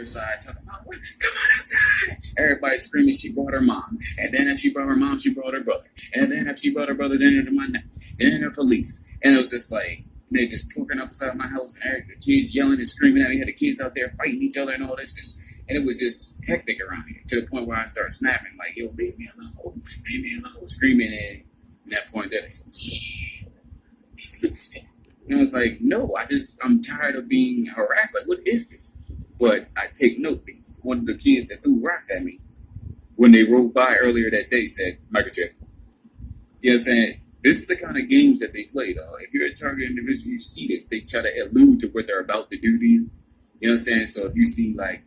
side talking about, come on outside. Everybody screaming she brought her mom. And then if she brought her mom, she brought her brother. And then if she brought her brother, then into my neck. Then the police. And it was just like, they just poking up outside my house and the kids yelling and screaming at me. Had the kids out there fighting each other and all this. And it was just hectic around here to the point where I started snapping, like, yo, leave me alone. Leave me alone. Screaming. And at that point, they're like, yeah, excuse me. And I was like, no, I'm tired of being harassed. Like, what is this? But I take note that one of the kids that threw rocks at me when they rode by earlier that day said, Michael J. You know what I'm saying? This is the kind of games that they play, though. If you're a target individual, you see this. They try to allude to what they're about to do to you. You know what I'm saying? So if you see, like,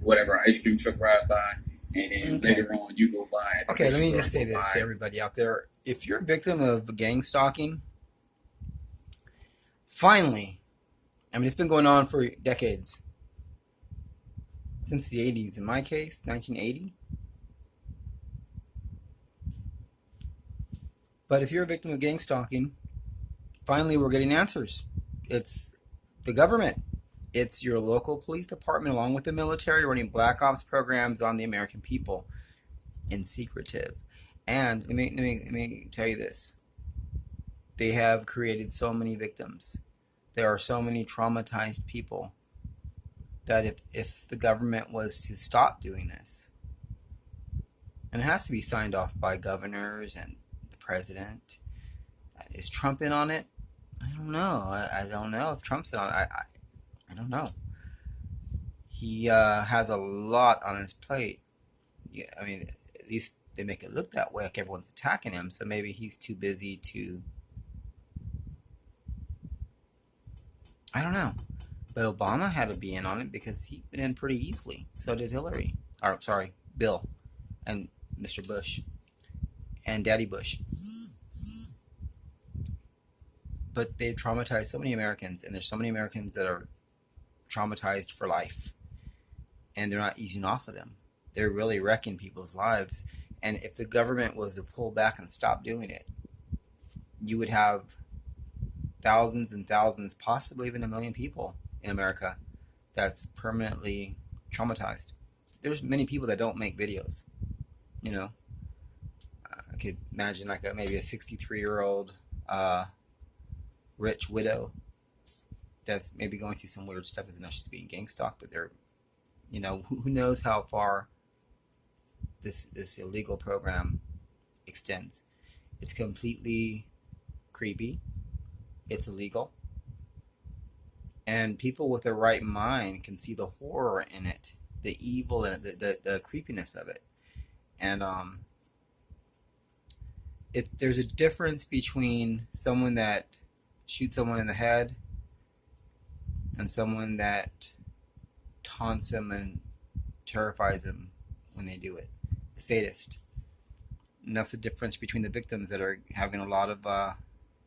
whatever, ice cream truck ride by, and then later on you go by. Okay, let me just say this to everybody out there. If you're a victim of gang stalking, finally, I mean, it's been going on for decades. Since the 80s, in my case, 1980. But if you're a victim of gang stalking, finally we're getting answers. It's the government. It's your local police department along with the military running black ops programs on the American people in secretive. And let me tell you this. They have created so many victims. There are so many traumatized people that if the government was to stop doing this, and it has to be signed off by governors and the president, is Trump in on it? I don't know. I don't know if Trump's in on it. I don't know. He has a lot on his plate. Yeah, I mean, at least they make it look that way, like everyone's attacking him, so maybe he's too busy to... I don't know. But Obama had to be in on it because he went in pretty easily. So did Hillary. Or, sorry, Bill. And Mr. Bush. And Daddy Bush. But they've traumatized so many Americans. And there's so many Americans that are traumatized for life. And they're not easing off of them. They're really wrecking people's lives. And if the government was to pull back and stop doing it, you would have thousands and thousands, possibly even 1 million people in America that's permanently traumatized. There's many people that don't make videos. You know, I could imagine like maybe a 63-year-old rich widow that's maybe going through some weird stuff. Isn't she's being gang stalked, but they're, you know, who knows how far this illegal program extends. It's completely creepy. It's illegal. And people with the right mind can see the horror in it, the evil in it, the creepiness of it. And there's a difference between someone that shoots someone in the head and someone that taunts them and terrifies them when they do it. A sadist. And that's the difference between the victims that are having a lot of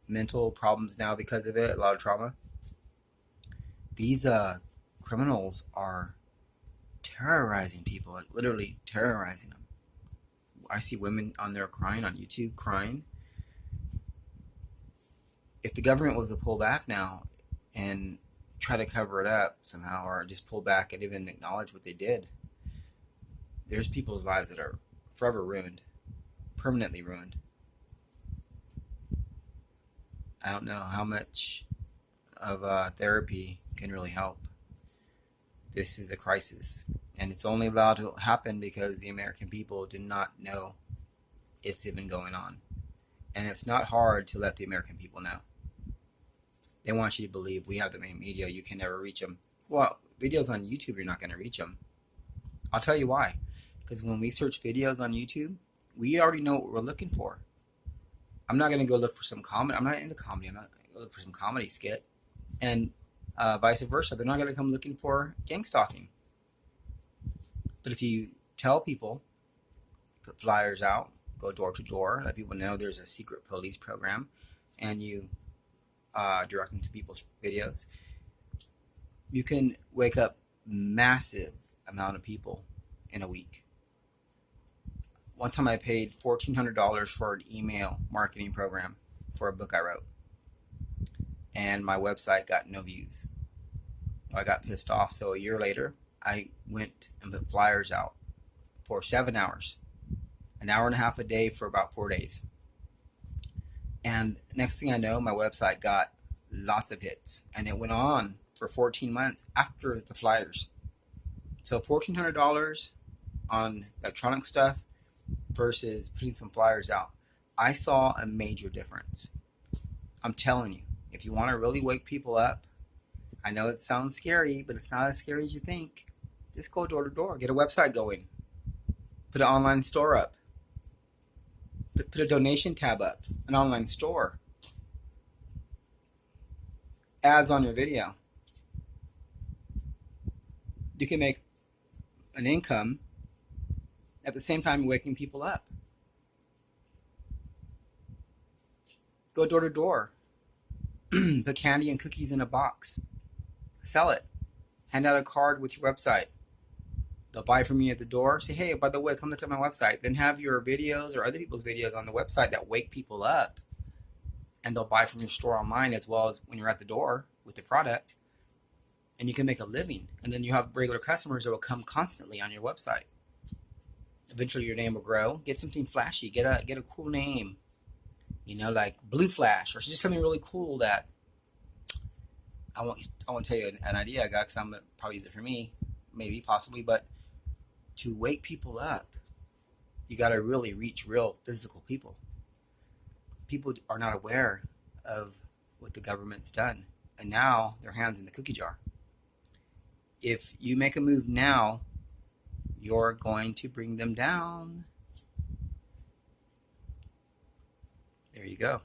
mental problems now because of it, a lot of trauma. These criminals are terrorizing people, like literally terrorizing them. I see women on there crying on YouTube, crying. If the government was to pull back now and try to cover it up somehow, or just pull back and even acknowledge what they did, there's people's lives that are forever ruined, permanently ruined. I don't know how much of therapy can really help. This is a crisis, and it's only allowed to happen because the American people did not know it's even going on. And it's not hard to let the American people know. They want you to believe we have the main media, you can never reach them. Well, videos on YouTube, you're not going to reach them. I'll tell you why. Because when we search videos on YouTube, we already know what we're looking for. I'm not going to go look for some comedy. I'm not into comedy. I'm not going to look for some comedy skit. And vice versa. They're not going to come looking for gang stalking. But if you tell people, put flyers out, go door to door, let people know there's a secret police program, and you direct them to people's videos, you can wake up massive amount of people in a week. One time I paid $1,400 for an email marketing program for a book I wrote. And my website got no views. I got pissed off. So a year later, I went and put flyers out for 7 hours, an hour and a half a day for about 4 days. And next thing I know, my website got lots of hits, and it went on for 14 months after the flyers. So $1,400 on electronic stuff versus putting some flyers out. I saw a major difference. I'm telling you, if you want to really wake people up, I know it sounds scary, but it's not as scary as you think. Just go door to door, get a website going, put an online store up, put a donation tab up, an online store, ads on your video. You can make an income at the same time you're waking people up. Go door to door, put candy and cookies in a box, sell it, hand out a card with your website. They'll buy from you at the door. Say, hey, by the way, come look at my website. Then have your videos or other people's videos on the website that wake people up. And they'll buy from your store online as well as when you're at the door with the product. And you can make a living. And then you have regular customers that will come constantly on your website. Eventually your name will grow. Get something flashy. Get a cool name. You know, like Blue Flash or just something really cool that I won't tell you an idea I got because I'm going to probably use it for me. Maybe, possibly, but to wake people up, you got to really reach real physical people. People are not aware of what the government's done, and now their hands in the cookie jar. If you make a move now, you're going to bring them down. There you go.